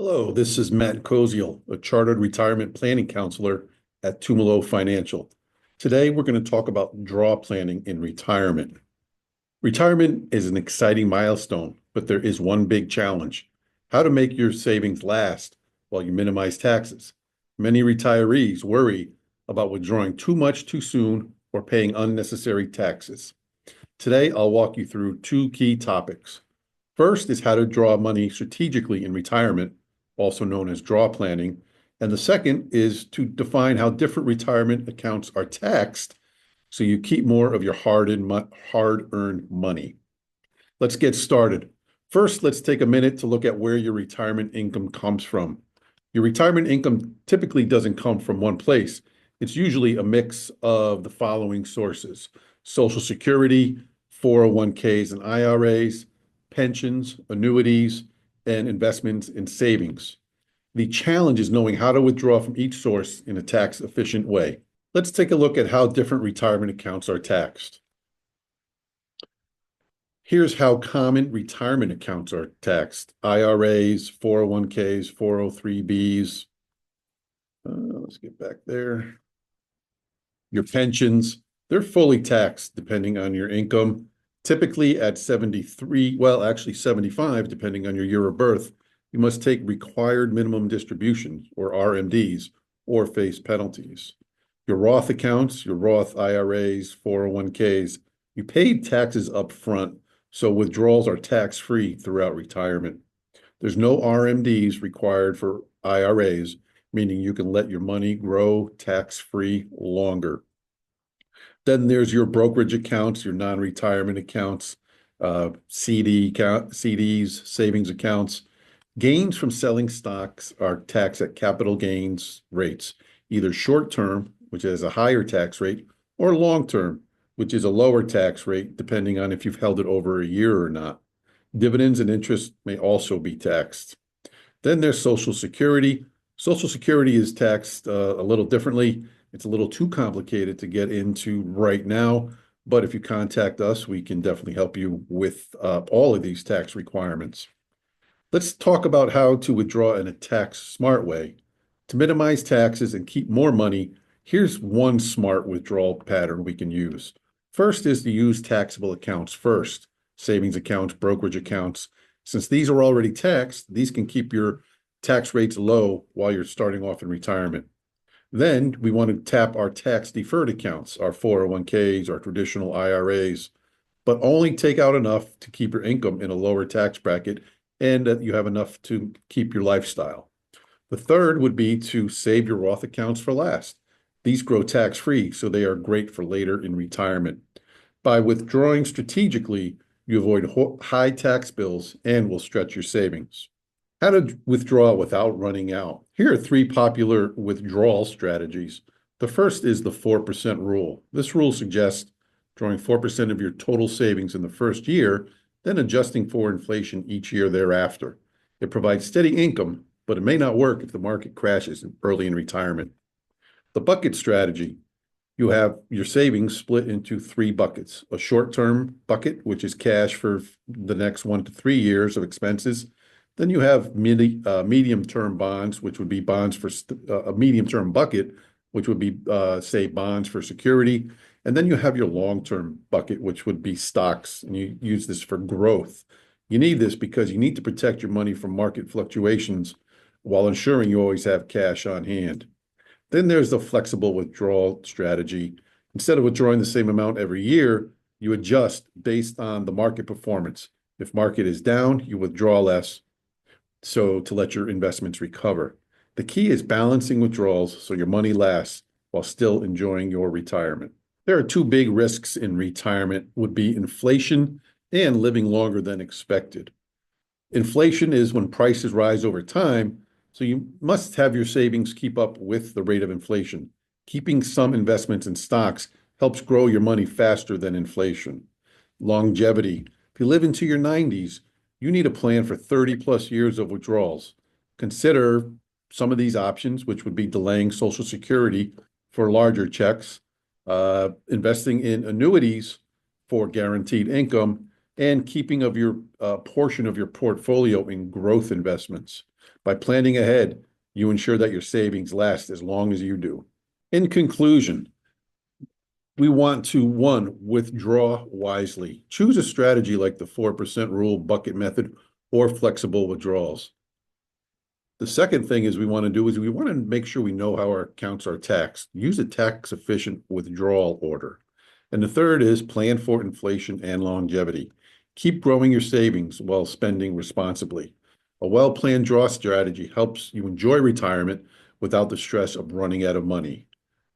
Hello, this is Matt Koziel, a chartered retirement planning counselor at Tumolo Financial. Today, we're going to talk about draw planning in retirement. Retirement is an exciting milestone, but there is one big challenge: how to make your savings last while you minimize taxes. Many retirees worry about withdrawing too much too soon or paying unnecessary taxes. Today, I'll walk you through two key topics. First is how to draw money strategically in retirement, also known as draw planning. And the second is to define how different retirement accounts are taxed so you keep more of your hard-earned money. Let's get started. First, let's take a minute to look at where your retirement income comes from. Your retirement income typically doesn't come from one place. It's usually a mix of the following sources: Social Security, 401ks and IRAs, pensions, annuities, and investments in savings. The challenge is knowing how to withdraw from each source in a tax-efficient way. Let's take a look at how different retirement accounts are taxed. Here's how common retirement accounts are taxed: IRAs, 401ks, 403bs. Let's get back there. Your pensions, they're fully taxed depending on your income, typically at 73, well, actually 75, depending on your year of birth. You must take required minimum distributions, or RMDs, or face penalties. Your Roth accounts, your Roth IRAs, 401ks, you paid taxes up front, so withdrawals are tax-free throughout retirement. There's no RMDs required for IRAs, meaning you can let your money grow tax-free longer. Then there's your brokerage accounts, your non-retirement accounts, CDs, savings accounts. Gains from selling stocks are taxed at capital gains rates, either short-term, which has a higher tax rate, or long-term, which is a lower tax rate, depending on if you've held it over a year or not. Dividends and interest may also be taxed. Then there's Social Security. Social Security is taxed a little differently. It's a little too complicated to get into right now, but if you contact us, we can definitely help you with all of these tax requirements. Let's talk about how to withdraw in a tax-smart way. To minimize taxes and keep more money, here's one smart withdrawal pattern we can use. First is to use taxable accounts first: savings accounts, brokerage accounts. Since these are already taxed, these can keep your tax rates low while you're starting off in retirement. Then we want to tap our tax-deferred accounts, our 401ks, our traditional IRAs, but only take out enough to keep your income in a lower tax bracket and that you have enough to keep your lifestyle. The third would be to save your Roth accounts for last. These grow tax-free, so they are great for later in retirement. By withdrawing strategically, you avoid high tax bills and will stretch your savings. How to withdraw without running out. Here are three popular withdrawal strategies. The first is the 4% rule. This rule suggests drawing 4% of your total savings in the first year, then adjusting for inflation each year thereafter. It provides steady income, but it may not work if the market crashes early in retirement. The bucket strategy. You have your savings split into three buckets: a short-term bucket, which is cash for the next 1 to 3 years of expenses. Then you have medium-term bonds, which would be bonds for a medium-term bucket, which would be, say, bonds for security. And then you have your long-term bucket, which would be stocks, and you use this for growth. You need this because you need to protect your money from market fluctuations while ensuring you always have cash on hand. Then there's the flexible withdrawal strategy. Instead of withdrawing the same amount every year, you adjust based on the market performance. If market is down, you withdraw less, so to let your investments recover. The key is balancing withdrawals so your money lasts while still enjoying your retirement. There are two big risks in retirement: would be inflation and living longer than expected. Inflation is when prices rise over time, so you must have your savings keep up with the rate of inflation. Keeping some investments in stocks helps grow your money faster than inflation. Longevity. If you live into your 90s, you need a plan for 30 plus years of withdrawals. Consider some of these options, which would be delaying Social Security for larger checks, investing in annuities for guaranteed income, and keeping of your portion of your portfolio in growth investments. By planning ahead, you ensure that your savings last as long as you do. In conclusion, we want to, one, withdraw wisely. Choose a strategy like the 4% rule, bucket method, or flexible withdrawals. The second thing is we want to do is we want to make sure we know how our accounts are taxed. Use a tax efficient withdrawal order. And the third is plan for inflation and longevity. Keep growing your savings while spending responsibly. A well-planned draw strategy helps you enjoy retirement without the stress of running out of money.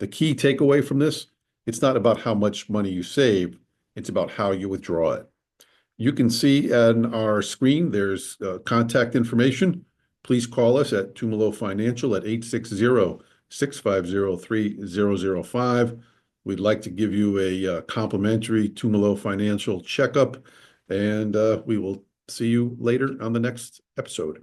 The key takeaway from this, it's not about how much money you save, it's about how you withdraw it. You can see on our screen, there's contact information. Please call us at Tumolo Financial at 860-650-3005. We'd like to give you a complimentary Tumolo Financial checkup, and we will see you later on the next episode.